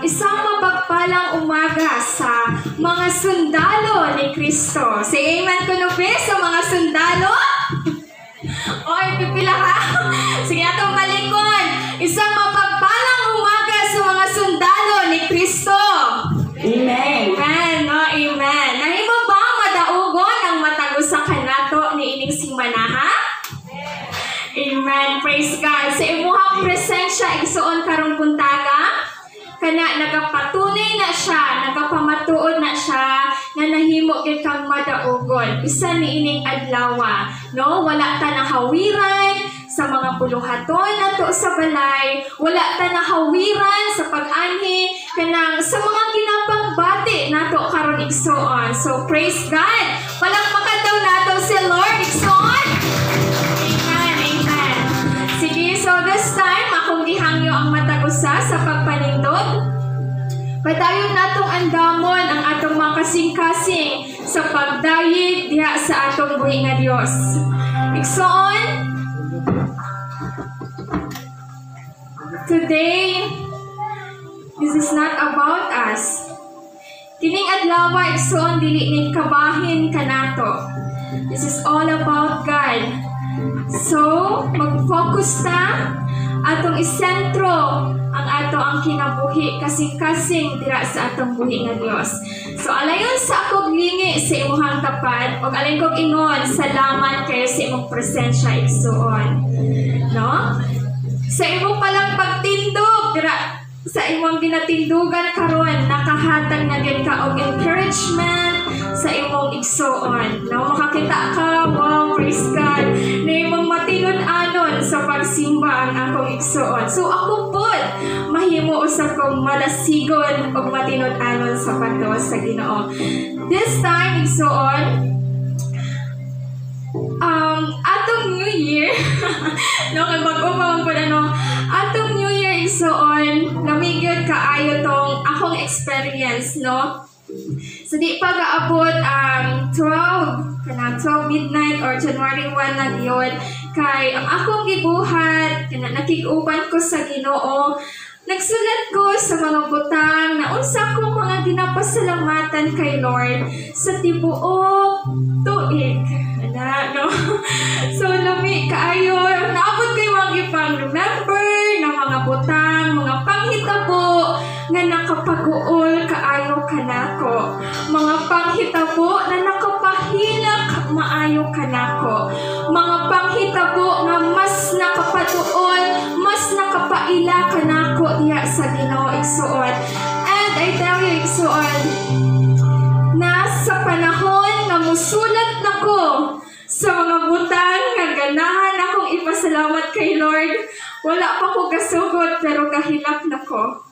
Isang mapagpalang umaga sa mga sundalo ni Kristo. Say amen ko no be sa mga sundalo. Oy, pipila ka. Sige atong kalikon. Isang mapagpalang umaga sa mga sundalo ni Kristo. Amen. Amen, no? Amen. Nahimo ba madaugon ang matagos sa kanato ni ining simana, ha? Amen. Praise God. Sa imuhang presensya, igsuon karong buntaga, kana nagapatunay na siya, nagapamatuod na siya, na nahimo gid kang madaugon. Isa ni ining adlaw, no? Wala ta nahawiran sa mga puluhaton nato sa balay, wala ta nahawiran sa pag-anhi kanang sa mga ginapangbati nato karon igsuon. So praise God. Palakpakan daw nato si Lord igsuon. Amen. Amen. Sige, so this time akong gihangyo ang matagusa sa pagpanindog. Padayon natong andamon ang atong mga kasing-kasing sa pagdayeg diha sa atong buhi nga Dios. Igsuon, today, this is not about us. Kining adlaw igsuon dili ni kabahin kanato. This is all about God. So, mag-focus ta atong isentro ang ang kinabuhi kasing-kasing dira sa atong buhi nga Dios. So alayon sa akong lingi sa imuhang tapad ug alayon kog ingon salamat kayo sa imong presensya igsuon. No? Sa imong palang pagtindog dira sa imong ginatindugan karon nakahatag na gyud ka og encouragement sa imong igsuon. No, makakita ka, wow, praise God, na imong matinud-anon sa pagsimba ang akong igsuon. So ako pod mahimo usab kong malasigon og matinud-anon sa patos sa Ginoo. This time igsuon, atong New Year, no, kay bag-o pa po atong New Year igsuon, namigyod kaayo tong akong experience, no? So di pa gaabot 12 midnight or January 1 na diyon kay ang akong gibuhat kana nakig-uban ko sa Ginoo. Nagsulat ko sa mga butang na unsa ko mga ginapasalamatan kay Lord sa tibuok tuig. Ana, no? So lami kaayo naabot ko yung mga gipang remember na mga butang, mga panghitabo nga nakapag-uol kaayo kanako. Mga panghitabo na nakapahilak maayo kanako. Mga panghitabo nga mas nakapatuon, mas nakapaila kanako diya sa Ginoo igsuon. And I tell you igsuon, na sa panahon nga musulat nako sa mga butang nga ganahan akong ipasalamat kay Lord, wala pa ko kasugod pero kahilak nako.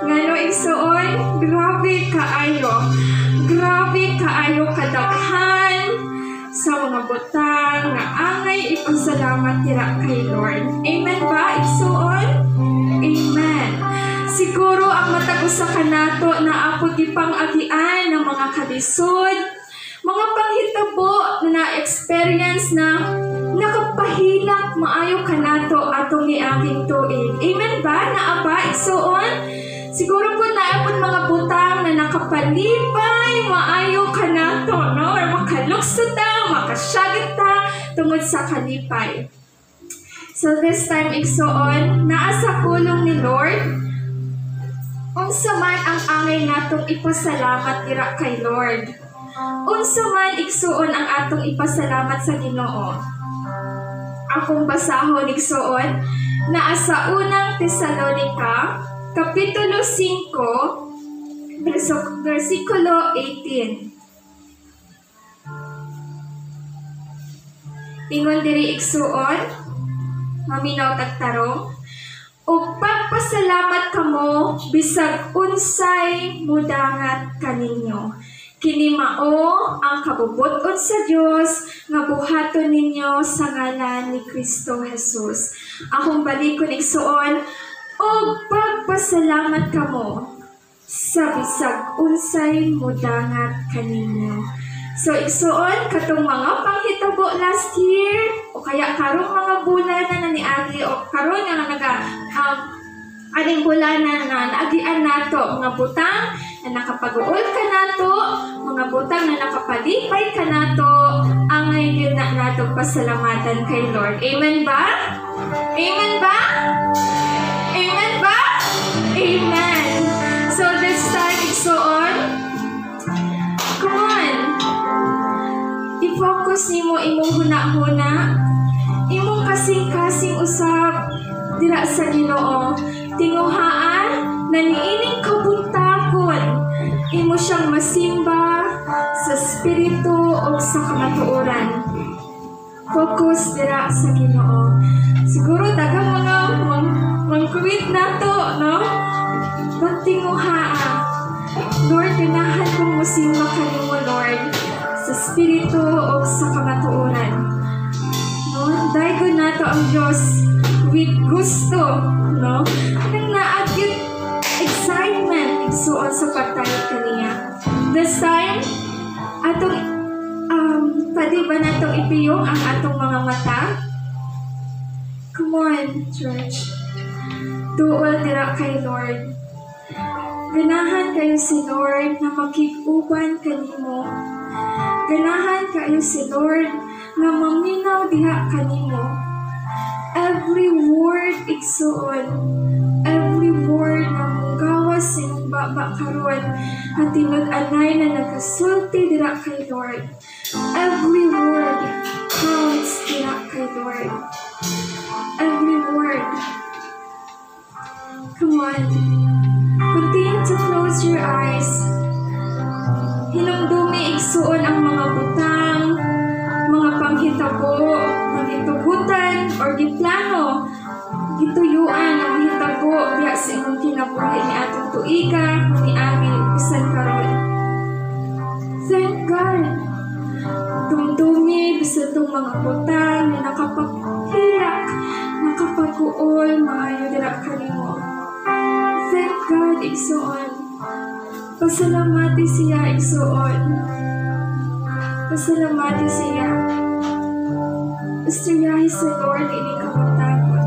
Ngano igsuon, grabe kaayo kadaghan sa mga butang nga angay ipasalamat dira kay Lord. Amen ba igsuon? Amen. Siguro ang matagos sa kanato na apod ipang agian ng mga kalisod, mga panghitabo na na-experience na nakapahilak maayo kanato atong niaging tuig. Amen ba? Naaba igsuon? Siguro po naapon mga butang na nakapalipay maayo kanato, no? Or makalukso ta, makasyagit ta tungod sa kalipay. So this time igsuon, naa sa pulong ni Lord, unsa man ang angay natong ipasalamat dira kay Lord. Unsa man igsuon ang atong ipasalamat sa Ginoo. Akong basahon igsuon, naa sa unang Tesalonica Kapitulo 5, versikulo 18. Ingon diri igsuon, maminaw tagtarong, ug pagpasalamat kamo bisag unsay mudangat kaninyo. Kini mao ang kabubuton sa Dios nga buhaton ninyo sa ngalan ni Kristo Jesus. Akong balikon igsuon, ug pagpasalamat kamo sa bisag unsay mudangat kaninyo. So igsuon katong mga panghitabo last year o kaya karong mga bulan na niagi o karon nga naga aning bulan na naagian nato mga butang na nakapag-uol ka nato, mga butang na nakapadipay ka nato, angay yun na nato pasalamatan kay Lord. Amen ba? Amen ba? Amen ba? Amen. So this time, igsoon, come on. I-focus nimo imong huna-huna, imong kasing-kasing usab dira sa Ginoo. Tinguhaan na niining kabuntagon, imo siyang masimba sa espiritu o sa kamatuoran. Focus dira sa Ginoo. Siguro daghang mga mangkuwit nato, no? Magtinguhaa. Lord, ganahan kong masimba kanimo, Lord, sa espiritu o sa kamatuoran. No? Dahil nato ang Diyos with gusto, no? Nang naagit excitement igsuon sa pagtayog kaniya. This time, atong pwede ba natong ipiyong ang atong mga mata? Come on, church. Duol dira kay Lord. Ganahan kayo si Lord na makig-uban kanimo. Ganahan kayo si Lord na maminaw diha kanimo. Every word igsuon, every word na munggawas sa imong baba karon at tinud-anay na nagasulti dira kay Lord. Every word counts dira kay Lord. Every word. Come on. Continue to close your eyes. Hinumdumi igsuon ang mga butang, mga panghitabo, magitugutan, or giplano, gituyuan ang hitabo diya sa imong kinabuhi ni atong tuiga, ni amin bisan karon. Thank God. Dumdumi bisan tong mga butang na nakapaghilak, nakapag-uol, maayo dira kanimo. Thank God, igsuon. Pasalamati siya, igsuon. Pasalamati siya. Istoryahin sa Lord, ini kamatagon.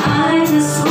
I just